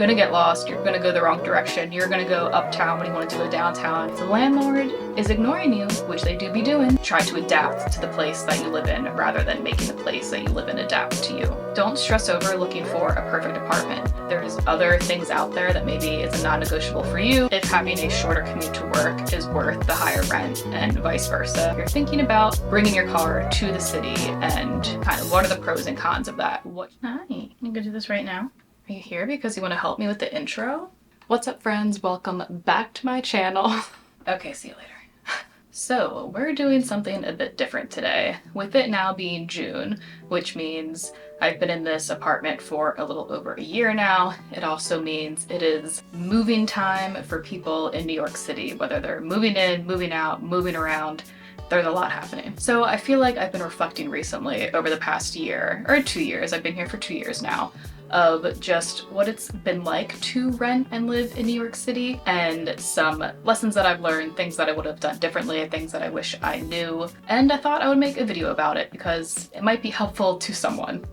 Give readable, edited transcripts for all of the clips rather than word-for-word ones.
You're gonna get lost, you're gonna go the wrong direction, you're gonna go uptown when you wanted to go downtown. If the landlord is ignoring you, which they do be doing, try to adapt to the place that you live in rather than making the place that you live in adapt to you. Don't stress over looking for a perfect apartment. There's other things out there that maybe is a non-negotiable for you if having a shorter commute to work is worth the higher rent and vice versa. If you're thinking about bringing your car to the city and kind of what are the pros and cons of that. Hi, you gonna do this right now? Are you here because you want to help me with the intro? What's up, friends? Welcome back to my channel. Okay, see you later. So we're doing something a bit different today, with it now being June, which means I've been in this apartment for a little over a year now. It also means it is moving time for people in New York City, whether they're moving in, moving out, moving around. There's a lot happening. So I feel like I've been reflecting recently over the past year, or 2 years, I've been here for 2 years now, of just what it's been like to rent and live in New York City and some lessons that I've learned, things that I would have done differently, things that I wish I knew. And I thought I would make a video about it because it might be helpful to someone.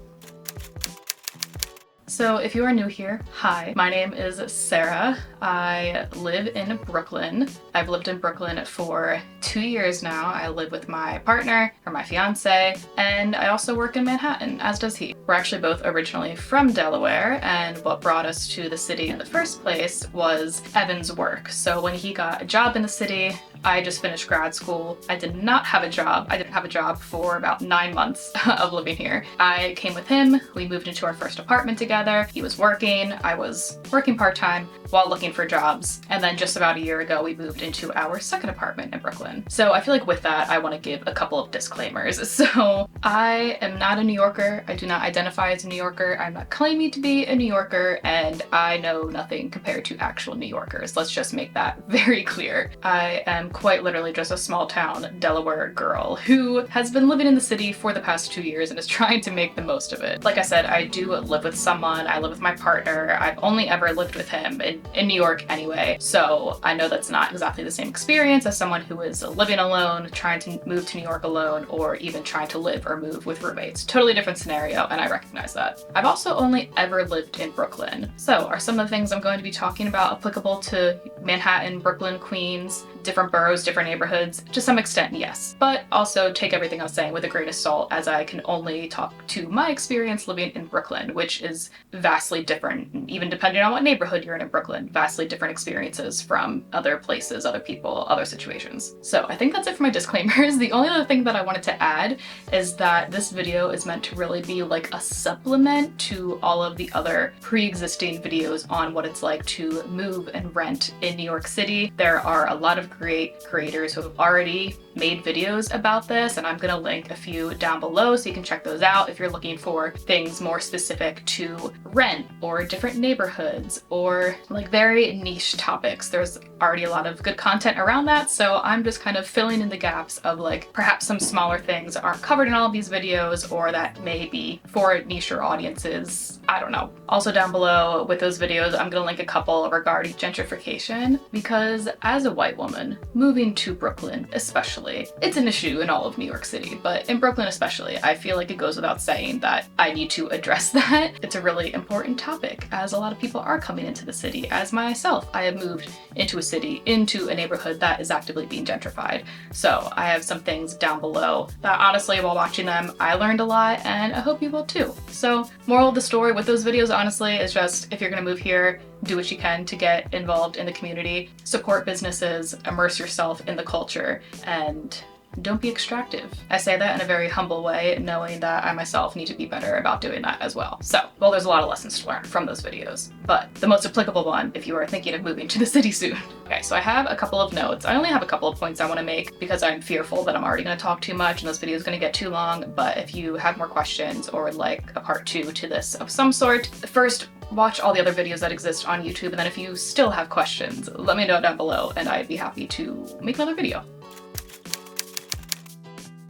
So if you are new here, hi, my name is Sarah. I live in Brooklyn. I've lived in Brooklyn for 2 years now. I live with my partner, or my fiance, and I also work in Manhattan, as does he. We're actually both originally from Delaware, and what brought us to the city in the first place was Evan's work. So when he got a job in the city, I just finished grad school. I did not have a job. I didn't have a job for about 9 months of living here. I came with him. We moved into our first apartment together. He was working. I was working part-time while looking for jobs. And then just about a year ago, we moved into our second apartment in Brooklyn. So I feel like with that, I want to give a couple of disclaimers. So I am not a New Yorker. I do not identify as a New Yorker. I'm not claiming to be a New Yorker, and I know nothing compared to actual New Yorkers. Let's just make that very clear. I am quite literally just a small town Delaware girl who has been living in the city for the past 2 years and is trying to make the most of it. Like I said, I do live with someone. I live with my partner. I've only ever lived with him in New York anyway, so I know that's not exactly the same experience as someone who is living alone, trying to move to New York alone, or even trying to live or move with roommates. Totally different scenario, and I recognize that. I've also only ever lived in Brooklyn. So are some of the things I'm going to be talking about applicable to Manhattan, Brooklyn, Queens, different boroughs, different neighborhoods? To some extent, yes. But also take everything I'm saying with a grain of salt, as I can only talk to my experience living in Brooklyn, which is vastly different, even depending on what neighborhood you're in Brooklyn, vastly different experiences from other places, other people, other situations. So I think that's it for my disclaimers. The only other thing that I wanted to add is that this video is meant to really be like a supplement to all of the other pre-existing videos on what it's like to move and rent in New York City. There are a lot of great creators who have already made videos about this, and I'm gonna link a few down below so you can check those out if you're looking for things more specific to rent or different neighborhoods or like very niche topics. There's already a lot of good content around that, so I'm just kind of filling in the gaps of like perhaps some smaller things that aren't covered in all of these videos or that may be for nicher audiences. I don't know. Also down below with those videos, I'm gonna link a couple regarding gentrification, because as a white woman moving to Brooklyn especially, it's an issue in all of New York City, but in Brooklyn especially, I feel like it goes without saying that I need to address that. It's a really important topic, as a lot of people are coming into the city. As myself, I have moved into a city, into a neighborhood that is actively being gentrified. So I have some things down below that honestly, while watching them, I learned a lot, and I hope you will too. So moral of the story with those videos, honestly, is just if you're gonna move here, do what you can to get involved in the community, support businesses, immerse yourself in the culture, and don't be extractive. I say that in a very humble way, knowing that I myself need to be better about doing that as well. So, well, there's a lot of lessons to learn from those videos, but the most applicable one if you are thinking of moving to the city soon. Okay, so I have a couple of notes. I only have a couple of points I want to make because I'm fearful that I'm already going to talk too much and this video is going to get too long, but if you have more questions or would like a part 2 to this of some sort, first, watch all the other videos that exist on YouTube, and then if you still have questions, let me know down below and I'd be happy to make another video.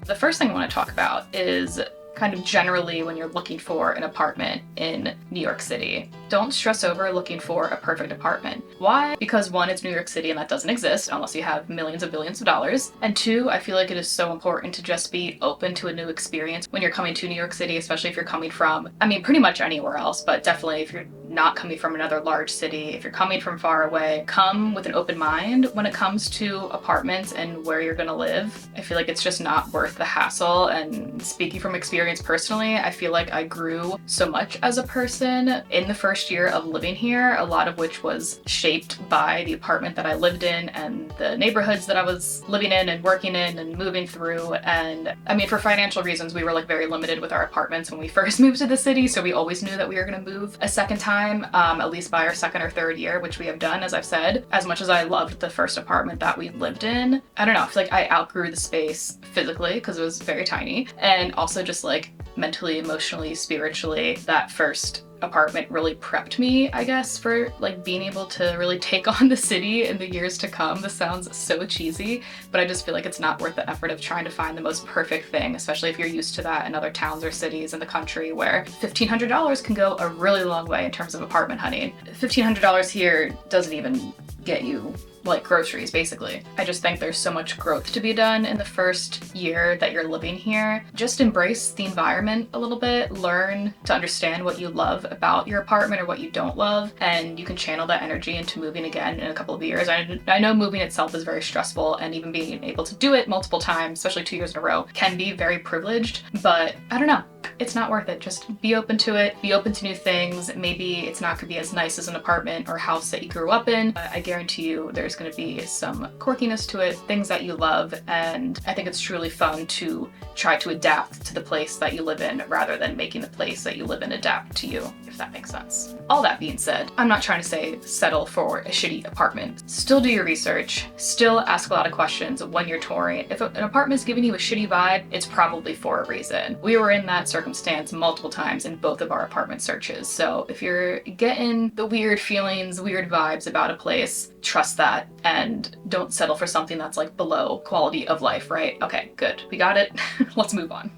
The first thing I want to talk about is kind of generally when you're looking for an apartment in New York City. don't stress over looking for a perfect apartment. Why? Because one, it's New York City and that doesn't exist unless you have millions of billions of dollars. And two, I feel like it is so important to just be open to a new experience when you're coming to New York City, especially if you're coming from, I mean, pretty much anywhere else, but definitely if you're not coming from another large city, if you're coming from far away, come with an open mind when it comes to apartments and where you're gonna live. I feel like it's just not worth the hassle. And speaking from experience personally, I feel like I grew so much as a person in the first year of living here, a lot of which was shaped by the apartment that I lived in and the neighborhoods that I was living in and working in and moving through. And I mean, for financial reasons, we were like very limited with our apartments when we first moved to the city, so we always knew that we were gonna move a second time, at least by our second or third year, which we have done, as I've said. As much as I loved the first apartment that we lived in, I don't know, I feel like I outgrew the space physically because it was very tiny, and also just like mentally, emotionally, spiritually, that first apartment really prepped me, I guess, for like being able to really take on the city in the years to come. This sounds so cheesy, but I just feel like it's not worth the effort of trying to find the most perfect thing, especially if you're used to that in other towns or cities in the country where $1,500 can go a really long way in terms of apartment hunting. $1,500 here doesn't even get you like groceries, basically. I just think there's so much growth to be done in the first year that you're living here. Just embrace the environment a little bit, learn to understand what you love about your apartment or what you don't love, and you can channel that energy into moving again in a couple of years. I know moving itself is very stressful, and even being able to do it multiple times, especially 2 years in a row, can be very privileged, but I don't know. It's not worth it. Just be open to it, be open to new things. Maybe it's not gonna be as nice as an apartment or house that you grew up in, but I guarantee you there's gonna be some quirkiness to it, things that you love, and I think it's truly fun to try to adapt to the place that you live in rather than making the place that you live in adapt to you, if that makes sense. All that being said, I'm not trying to say settle for a shitty apartment. Still do your research, still ask a lot of questions when you're touring. If an apartment is giving you a shitty vibe, it's probably for a reason. We were in that circumstance multiple times in both of our apartment searches, so if you're getting the weird feelings, weird vibes about a place, trust that and don't settle for something that's like below quality of life, right? Okay, good. We got it. Let's move on.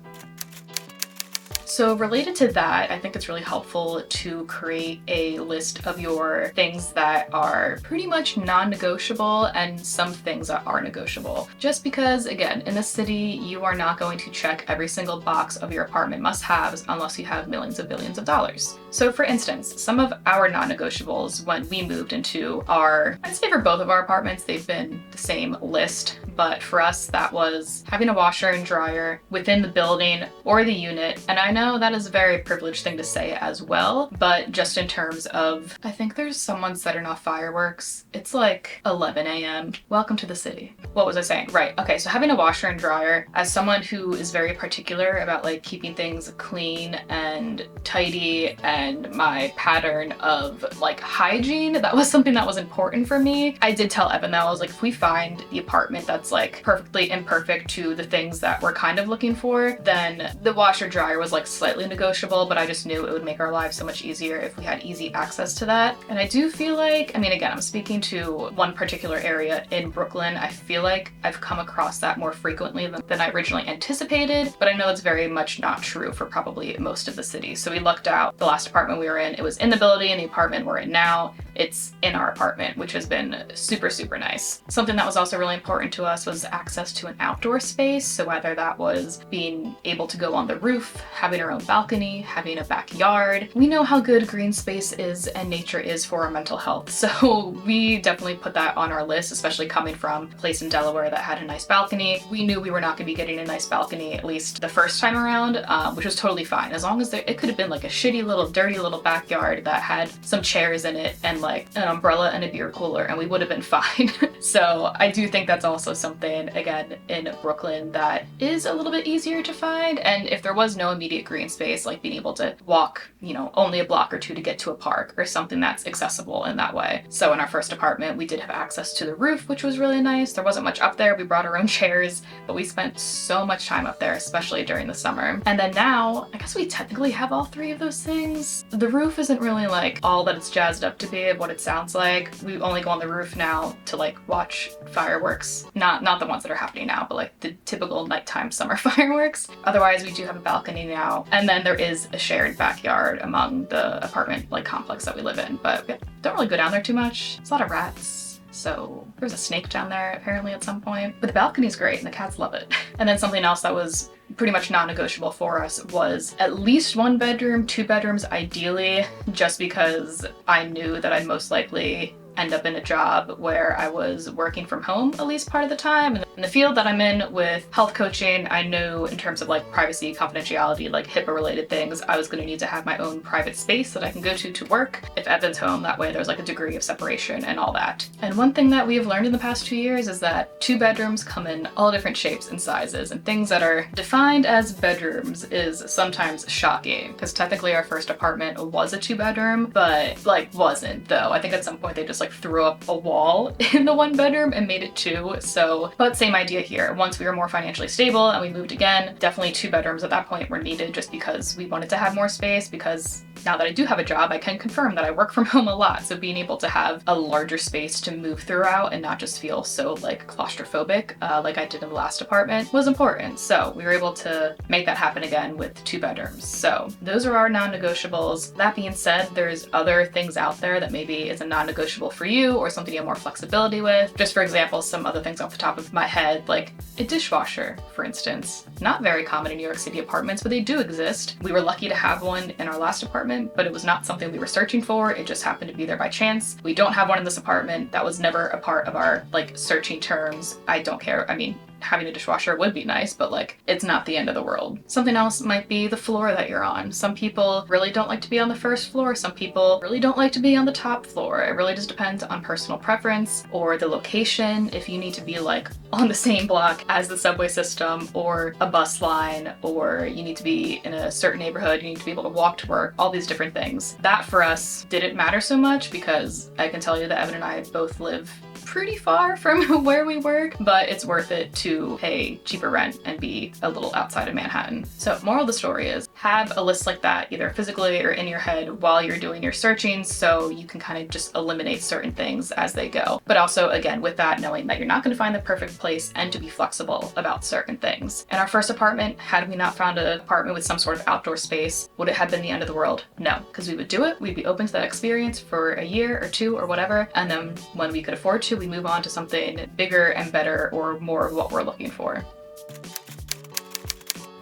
So related to that, I think it's really helpful to create a list of your things that are pretty much non-negotiable and some things that are negotiable. Just because, again, in the city, you are not going to check every single box of your apartment must-haves unless you have millions of billions of dollars. So for instance, some of our non-negotiables when we moved into our, I'd say for both of our apartments, they've been the same list, but for us, that was having a washer and dryer within the building or the unit. And I know that is a very privileged thing to say as well, but just in terms of, I think there's someone setting off fireworks. It's like 11 a.m. Welcome to the city. What was I saying? Right, okay, so having a washer and dryer, as someone who is very particular about like keeping things clean and tidy and my pattern of like hygiene, that was something that was important for me. I did tell Evan that I was like, if we find the apartment that's like perfectly imperfect to the things that we're kind of looking for, then the washer dryer was like slightly negotiable, but I just knew it would make our lives so much easier if we had easy access to that. And I do feel like, I mean, again, I'm speaking to one particular area in Brooklyn. I feel like I've come across that more frequently than I originally anticipated, but I know it's very much not true for probably most of the city. So we lucked out. The last apartment we were in, it was in the building, and the apartment we're in now, it's in our apartment, which has been super, super nice. Something that was also really important to us was access to an outdoor space. So whether that was being able to go on the roof, having our own balcony, having a backyard. We know how good green space is and nature is for our mental health. So we definitely put that on our list, especially coming from a place in Delaware that had a nice balcony. We knew we were not gonna be getting a nice balcony, at least the first time around, which was totally fine. As long as it could have been like a shitty little, dirty little backyard that had some chairs in it and like an umbrella and a beer cooler, and we would have been fine. So I do think that's also something, again, in Brooklyn that is a little bit easier to find. And if there was no immediate green space, like being able to walk, you know, only a block or two to get to a park or something that's accessible in that way. So in our first apartment, we did have access to the roof, which was really nice. There wasn't much up there. We brought our own chairs, but we spent so much time up there, especially during the summer. And then now I guess we technically have all three of those things. The roof isn't really like all that it's jazzed up to be of what it sounds like. We only go on the roof now to like watch fireworks. Not the ones that are happening now, but like the typical nighttime summer fireworks. Otherwise, we do have a balcony now. And then there is a shared backyard among the apartment like complex that we live in, but we don't really go down there too much. There's a lot of rats. So there's a snake down there apparently at some point. But the balcony's great and the cats love it. And then something else that was pretty much non-negotiable for us was at least 1 bedroom, 2 bedrooms ideally, just because I knew that I'd most likely end up in a job where I was working from home at least part of the time. And in the field that I'm in with health coaching, I know in terms of like privacy, confidentiality, like HIPAA related things, I was going to need to have my own private space that I can go to work if Evan's home. That way there's like a degree of separation and all that. And one thing that we have learned in the past 2 years is that 2 bedrooms come in all different shapes and sizes, and things that are defined as bedrooms is sometimes shocking, because technically our first apartment was a 2 bedroom, but like wasn't though. I think at some point they just like threw up a wall in the 1 bedroom and made it 2. So, but same idea here. Once we were more financially stable and we moved again, definitely 2 bedrooms at that point were needed just because we wanted to have more space, because now that I do have a job, I can confirm that I work from home a lot. So being able to have a larger space to move throughout and not just feel so like claustrophobic like I did in the last apartment was important. So we were able to make that happen again with 2 bedrooms. So those are our non-negotiables. That being said, there's other things out there that maybe is a non-negotiable for you or something you have more flexibility with. Just for example, some other things off the top of my head, like a dishwasher, for instance. Not very common in New York City apartments, but they do exist. We were lucky to have one in our last apartment, but it was not something we were searching for. It just happened to be there by chance. We don't have one in this apartment. That was never a part of our like searching terms. I don't care. I mean, having a dishwasher would be nice, but like it's not the end of the world. Something else might be the floor that you're on. Some people really don't like to be on the first floor. Some people really don't like to be on the top floor. It really just depends on personal preference or the location. If you need to be like on the same block as the subway system or a bus line, or you need to be in a certain neighborhood, you need to be able to walk to work, all these different things. That for us didn't matter so much because I can tell you that Evan and I both live pretty far from where we work, but it's worth it to pay cheaper rent and be a little outside of Manhattan. So moral of the story is have a list like that either physically or in your head while you're doing your searching, so you can kind of just eliminate certain things as they go. But also again, with that, knowing that you're not going to find the perfect place and to be flexible about certain things. In our first apartment, had we not found an apartment with some sort of outdoor space, would it have been the end of the world? No, because we would do it. We'd be open to that experience for a year or 2 or whatever. And then when we could afford to, we move on to something bigger and better or more of what we're looking for.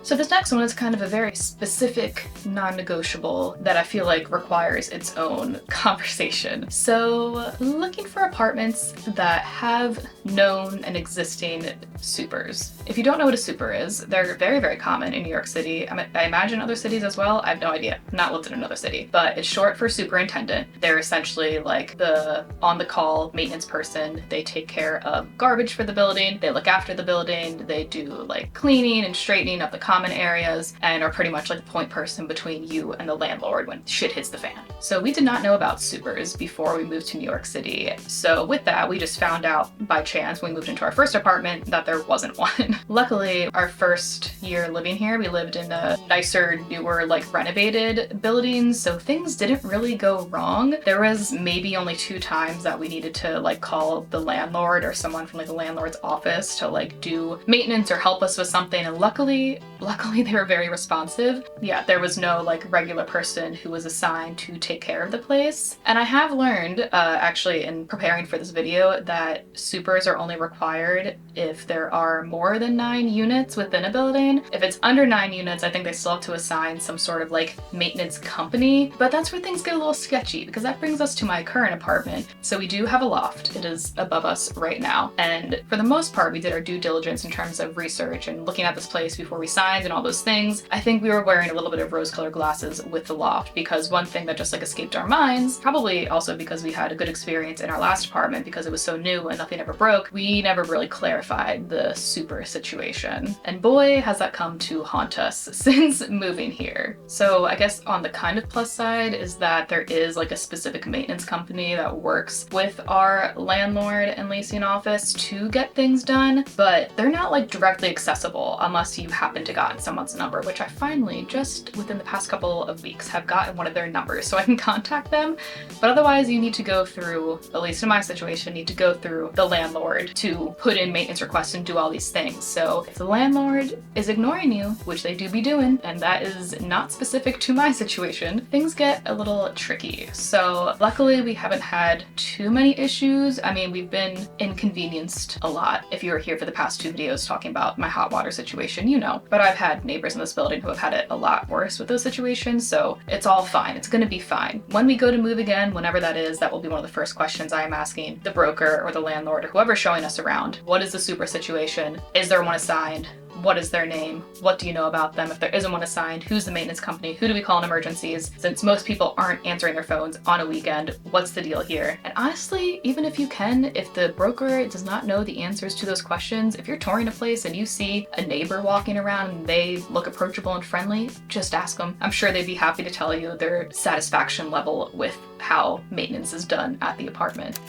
So this next one is kind of a very specific non-negotiable that I feel like requires its own conversation. So looking for apartments that have known and existing supers. If you don't know what a super is, they're very, very common in New York City. I imagine other cities as well. I have no idea. I've not lived in another city, but it's short for superintendent. They're essentially like the on-the-call maintenance person. They take care of garbage for the building. They look after the building. They do like cleaning and straightening up the common areas and are pretty much like the point person between you and the landlord when shit hits the fan. So we did not know about supers before we moved to New York City. So with that, we just found out by chance when we moved into our first apartment that there wasn't one. Luckily, our first year living here, we lived in a nicer, newer, like renovated buildings, so things didn't really go wrong. There was maybe only 2 times that we needed to like call the landlord or someone from like the landlord's office to like do maintenance or help us with something, and luckily they were very responsive. Yeah, there was no like regular person who was assigned to take care of the place. And I have learned actually in preparing for this video that supers are only required if there are more than 9 units within a building. If it's under 9 units, I think they still have to assign some sort of like maintenance company, but that's where things get a little sketchy because that brings us to my current apartment. So we do have a loft. It is above us right now. And for the most part, we did our due diligence in terms of research and looking at this place before we signed and all those things. I think we were wearing a little bit of rose-colored glasses with the loft because one thing that just like escaped our minds, probably also because we had a good experience in our last apartment because it was so new and nothing ever broke, we never really clarified the super situation. And boy, has that come to haunt us since moving here. So I guess on the kind of plus side is that there is like a specific maintenance company that works with our landlord and leasing office to get things done, but they're not like directly accessible unless you happen to gotten someone's number, which I finally, just within the past couple of weeks, have gotten one of their numbers so I can contact them. But otherwise you need to go through, at least in my situation, need to go through the landlord to put in maintenance requests and do all these things. So if the landlord is ignoring you, which they do be doing, and that is not specific to my situation, things get a little tricky. So luckily we haven't had too many issues. I mean, we've been inconvenienced a lot. If you were here for the past 2 videos talking about my hot water situation, you know. But I've had neighbors in this building who have had it a lot worse with those situations, so it's all fine. It's gonna be fine. When we go to move again, whenever that is, that will be one of the first questions I am asking the broker or the landlord or whoever's showing us around. What is the super situation? Is there one assigned? What is their name? What do you know about them? If there isn't one assigned, who's the maintenance company? Who do we call in emergencies? Since most people aren't answering their phones on a weekend, what's the deal here? And honestly, even if you can, if the broker does not know the answers to those questions, if you're touring a place and you see a neighbor walking around and they look approachable and friendly, just ask them. I'm sure they'd be happy to tell you their satisfaction level with how maintenance is done at the apartment.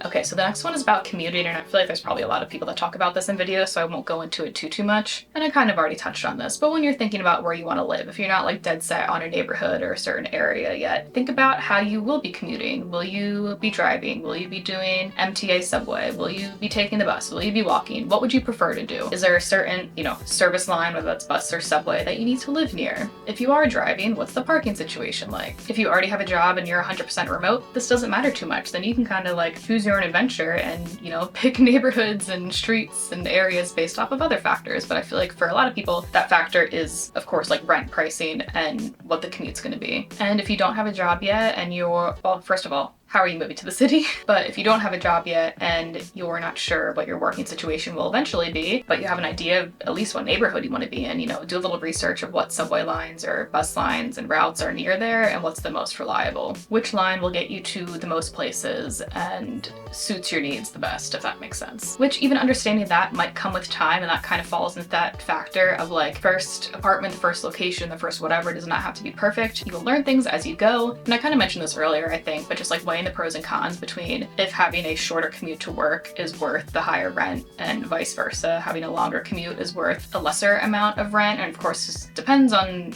Okay, so the next one is about commuting, and I feel like there's probably a lot of people that talk about this in videos, so I won't go into it too much. And I kind of already touched on this, but when you're thinking about where you want to live, if you're not like dead set on a neighborhood or a certain area yet, think about how you will be commuting. Will you be driving? Will you be doing MTA subway? Will you be taking the bus? Will you be walking? What would you prefer to do? Is there a certain, service line, whether that's bus or subway, that you need to live near? If you are driving, what's the parking situation like? If you already have a job and you're 100% remote, this doesn't matter too much. Then you can kind of like choose your own adventure and, pick neighborhoods and streets and areas based off of other factors. But I feel like for a lot of people, that factor is, of course, like rent pricing and what the commute's going to be. And if you don't have a job yet and well, first of all, how are you moving to the city? But if you don't have a job yet and you're not sure what your working situation will eventually be, but you have an idea of at least what neighborhood you want to be in, do a little research of what subway lines or bus lines and routes are near there and what's the most reliable. Which line will get you to the most places and suits your needs the best, if that makes sense. Which even understanding that might come with time, and that kind of falls into that factor of like first apartment, the first location, the first whatever. It does not have to be perfect. You will learn things as you go. And I kind of mentioned this earlier, I think, but just like weighing the pros and cons between if having a shorter commute to work is worth the higher rent and vice versa, having a longer commute is worth a lesser amount of rent. And of course, this depends on,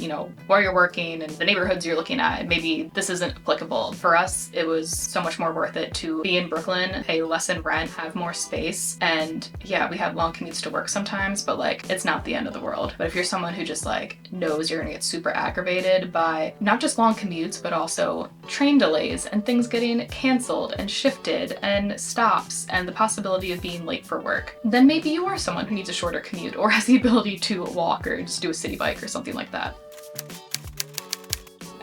where you're working and the neighborhoods you're looking at. Maybe this isn't applicable. For us, it was so much more worth it to be in Brooklyn, pay less in rent, have more space. And yeah, we have long commutes to work sometimes, but like, it's not the end of the world. But if you're someone who just like knows you're gonna get super aggravated by not just long commutes, but also train delays and things getting canceled and shifted and stops and the possibility of being late for work, then maybe you are someone who needs a shorter commute or has the ability to walk or just do a city bike or something like that.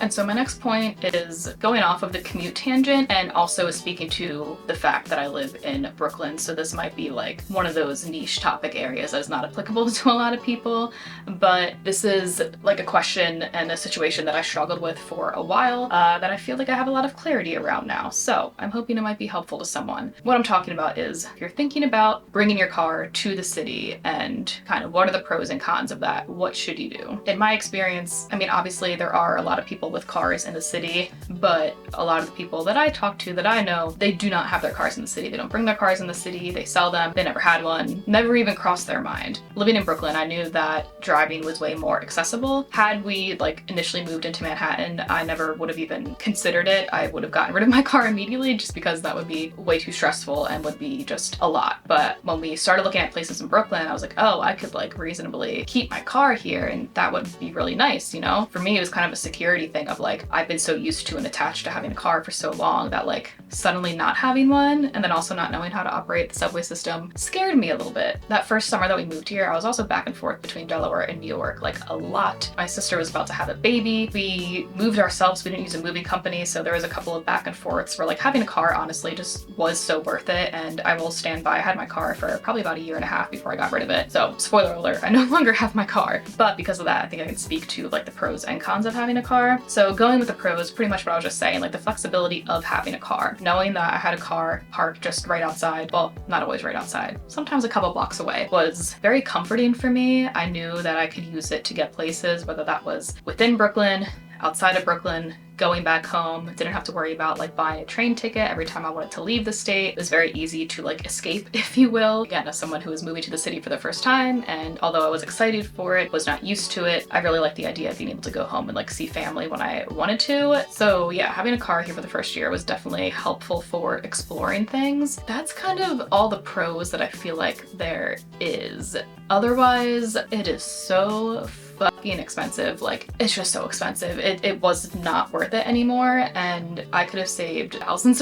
And so my next point is going off of the commute tangent and also speaking to the fact that I live in Brooklyn. So this might be like one of those niche topic areas that is not applicable to a lot of people, but this is like a question and a situation that I struggled with for a while that I feel like I have a lot of clarity around now. So I'm hoping it might be helpful to someone. What I'm talking about is if you're thinking about bringing your car to the city and kind of what are the pros and cons of that, what should you do? In my experience, I mean, obviously there are a lot of people with cars in the city, but a lot of the people that I talk to that I know, they do not have their cars in the city. They don't bring their cars in the city, they sell them, they never had one, never even crossed their mind. Living in Brooklyn, I knew that driving was way more accessible. Had we like initially moved into Manhattan, I never would have even considered it. I would have gotten rid of my car immediately just because that would be way too stressful and would be just a lot. But when we started looking at places in Brooklyn, I was like, oh, I could like reasonably keep my car here and that would be really nice, For me, it was kind of a security thing of like, I've been so used to and attached to having a car for so long that like suddenly not having one and then also not knowing how to operate the subway system scared me a little bit. That first summer that we moved here, I was also back and forth between Delaware and New York, like a lot. My sister was about to have a baby. We moved ourselves. We didn't use a moving company. So there was a couple of back and forths where like having a car honestly just was so worth it. And I will stand by, I had my car for probably about 1.5 years before I got rid of it. So spoiler alert, I no longer have my car. But because of that, I think I can speak to like the pros and cons of having a car. So going with the pros, pretty much what I was just saying, like the flexibility of having a car. Knowing that I had a car parked just right outside, well, not always right outside, sometimes a couple blocks away, was very comforting for me. I knew that I could use it to get places, whether that was within Brooklyn, outside of Brooklyn, going back home. Didn't have to worry about like buying a train ticket every time I wanted to leave the state. It was very easy to like escape, if you will. Again, as someone who was moving to the city for the first time, and although I was excited for it, was not used to it, I really liked the idea of being able to go home and like see family when I wanted to. So yeah, having a car here for the first year was definitely helpful for exploring things. That's kind of all the pros that I feel like there is. Otherwise, it is so fucking expensive. Like, it's just so expensive. It was not worth it anymore, and I could have saved thousands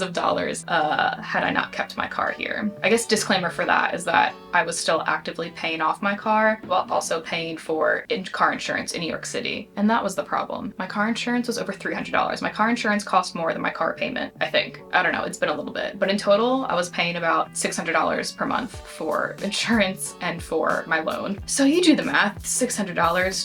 of dollars had I not kept my car here. I guess disclaimer for that is that I was still actively paying off my car while also paying for car insurance in New York City, and that was the problem. My car insurance was over $300. My car insurance cost more than my car payment, I think. I don't know, it's been a little bit, but in total I was paying about $600 per month for insurance and for my loan. So you do the math, $600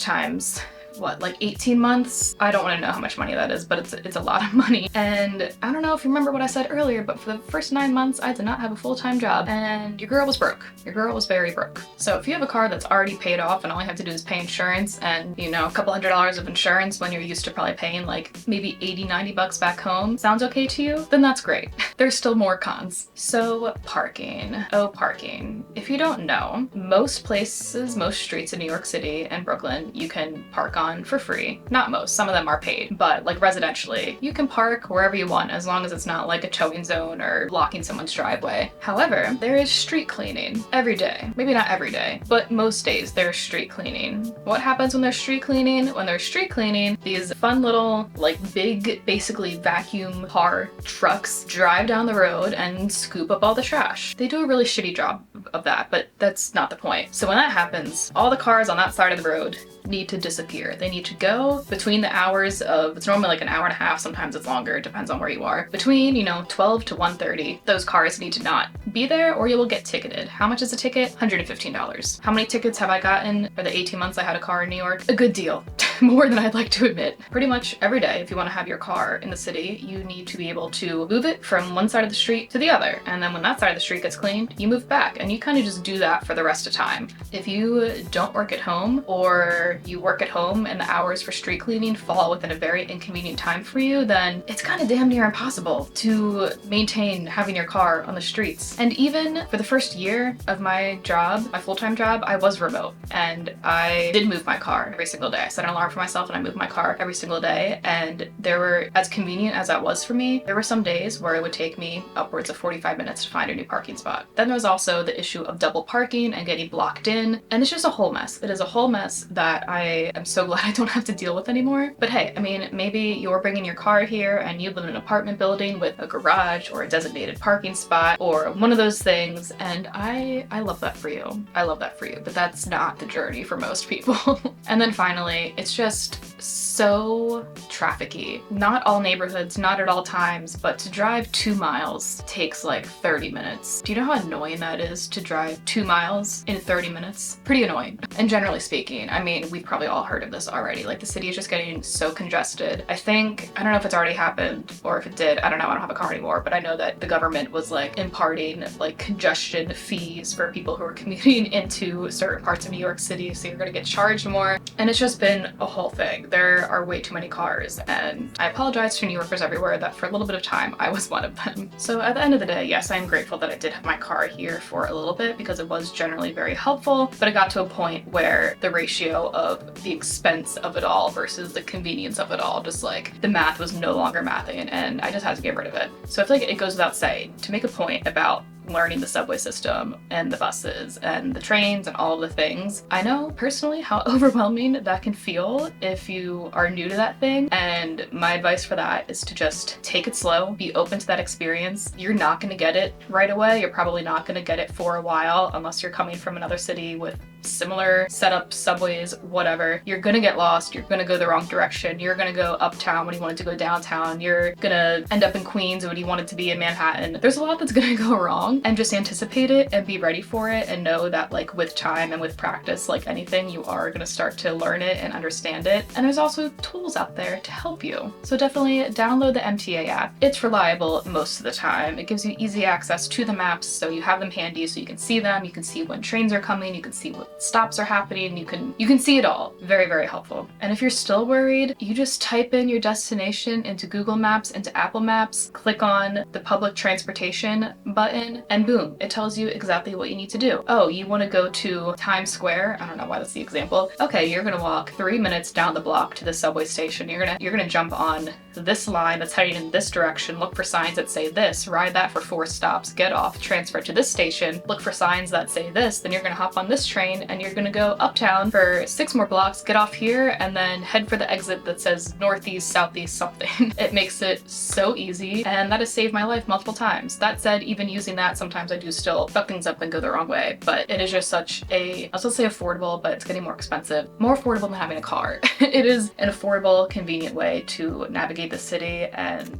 times what, like 18 months? I don't want to know how much money that is, but it's a lot of money. And I don't know if you remember what I said earlier, but for the first 9 months, I did not have a full-time job, and your girl was broke. Your girl was very broke. So if you have a car that's already paid off and all you have to do is pay insurance and, you know, a couple $100s of insurance when you're used to probably paying like maybe 80, 90 bucks back home, sounds okay to you? Then that's great. There's still more cons. So parking. Oh, parking. If you don't know, most places, most streets in New York City and Brooklyn, you can park on for free. Not most, some of them are paid, but like residentially, you can park wherever you want as long as it's not like a towing zone or blocking someone's driveway. However, there is street cleaning every day. Maybe not every day, but most days there's street cleaning. What happens when there's street cleaning? When there's street cleaning, these fun little like big, basically vacuum car trucks drive down the road and scoop up all the trash. They do a really shitty job of that, but that's not the point. So when that happens, all the cars on that side of the road need to disappear. They need to go between the hours of, it's normally like an hour and a half, sometimes it's longer, it depends on where you are. Between, you know, 12 to 1:30, those cars need to not be there or you will get ticketed. How much is a ticket? $115. How many tickets have I gotten for the 18 months I had a car in New York? A good deal. More than I'd like to admit. Pretty much every day, if you want to have your car in the city, you need to be able to move it from one side of the street to the other. And then when that side of the street gets cleaned, you move back, and you kind of just do that for the rest of time. If you don't work at home, or you work at home and the hours for street cleaning fall within a very inconvenient time for you, then it's kind of damn near impossible to maintain having your car on the streets. And even for the first year of my job, my full-time job, I was remote, and I did move my car every single day. I set an alarm for myself and I moved my car every single day, and there were, as convenient as that was for me, there were some days where it would take me upwards of 45 minutes to find a new parking spot. Then there was also the issue of double parking and getting blocked in, and it's just a whole mess. It is a whole mess that I am so glad I don't have to deal with anymore. But hey, I mean, maybe you're bringing your car here and you live in an apartment building with a garage or a designated parking spot or one of those things, and I love that for you. I love that for you, but that's not the journey for most people. And then finally, it's just so trafficy. Not all neighborhoods, not at all times, but to drive 2 miles takes like 30 minutes. Do you know how annoying that is to drive 2 miles in 30 minutes? Pretty annoying. And generally speaking, I mean, we've probably all heard of this already. Like, the city is just getting so congested. I don't know if it's already happened, or if it did, I don't know, I don't have a car anymore, but I know that the government was like imparting like congestion fees for people who are commuting into certain parts of New York City, so you're gonna get charged more. And it's just been a whole thing. There are way too many cars, and I apologize to New Yorkers everywhere that for a little bit of time I was one of them. So at the end of the day, yes, I'm grateful that I did have my car here for a little bit because it was generally very helpful, but it got to a point where the ratio of the expense of it all versus the convenience of it all, just like the math was no longer mathing, and I just had to get rid of it. So I feel like it goes without saying to make a point about learning the subway system and the buses and the trains and all of the things. I know personally how overwhelming that can feel if you are new to that thing, and my advice for that is to just take it slow, be open to that experience. You're not going to get it right away. You're probably not going to get it for a while unless you're coming from another city with similar setup, subways, whatever. You're gonna get lost, you're gonna go the wrong direction, you're gonna go uptown when you wanted to go downtown, you're gonna end up in Queens when you wanted to be in Manhattan. There's a lot that's gonna go wrong, and just anticipate it and be ready for it, and know that like with time and with practice, like anything, you are gonna start to learn it and understand it. And there's also tools out there to help you. So definitely download the MTA app. It's reliable most of the time. It gives you easy access to the maps, so you have them handy so you can see them, you can see when trains are coming, you can see what stops are happening. You can see it all. Very, very helpful. And if you're still worried, you just type in your destination into Google Maps, into Apple Maps, click on the public transportation button, and boom, it tells you exactly what you need to do. Oh, you want to go to Times Square? I don't know why that's the example. Okay, you're gonna walk 3 minutes down the block to the subway station. You're gonna jump on this line that's heading in this direction, look for signs that say this, ride that for 4 stops, get off, transfer to this station, look for signs that say this, then you're gonna hop on this train and you're gonna go uptown for 6 more blocks, get off here, and then head for the exit that says northeast, southeast, something. It makes it so easy, and that has saved my life multiple times. That said, even using that, sometimes I do still fuck things up and go the wrong way, but it is just such a, I'll still say affordable, but it's getting more expensive. More affordable than having a car. It is an affordable, convenient way to navigate the city. And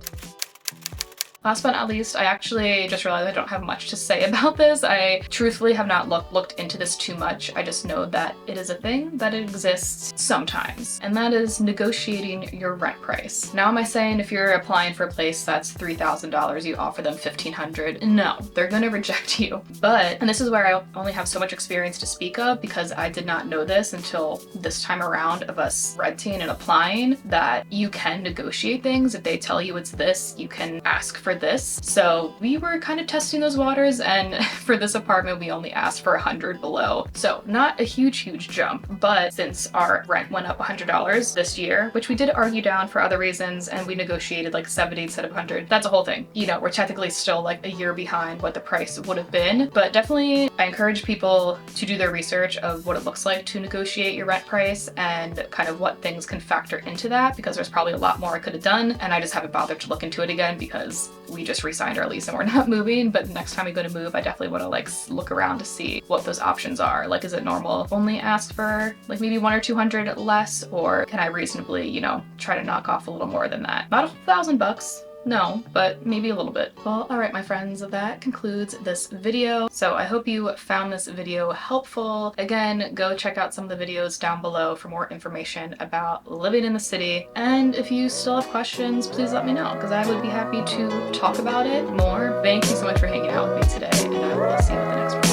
last but not least, I actually just realized I don't have much to say about this. I truthfully have not looked into this too much. I just know that it is a thing, that it exists sometimes, and that is negotiating your rent price. Now, am I saying if you're applying for a place that's $3,000, you offer them $1,500? No, they're gonna reject you. But, and this is where I only have so much experience to speak of, because I did not know this until this time around of us renting and applying, that you can negotiate things. If they tell you it's this, you can ask for this. So we were kind of testing those waters, and for this apartment we only asked for 100 below. So not a huge jump, but since our rent went up $100 this year, which we did argue down for other reasons, and we negotiated like 70 instead of 100, that's a whole thing. You know, we're technically still like a year behind what the price would have been, but definitely I encourage people to do their research of what it looks like to negotiate your rent price and kind of what things can factor into that, because there's probably a lot more I could have done, and I just haven't bothered to look into it again because we just re-signed our lease and we're not moving. But the next time we go to move, I definitely want to like look around to see what those options are. Like, is it normal only ask for like maybe 100 or 200 less, or can I reasonably, you know, try to knock off a little more than that? Not $1,000, no, but maybe a little bit. Well, all right, my friends, that concludes this video. So I hope you found this video helpful. Again, go check out some of the videos down below for more information about living in the city. And if you still have questions, please let me know, because I would be happy to talk about it more. Thank you so much for hanging out with me today, and I will see you in the next one.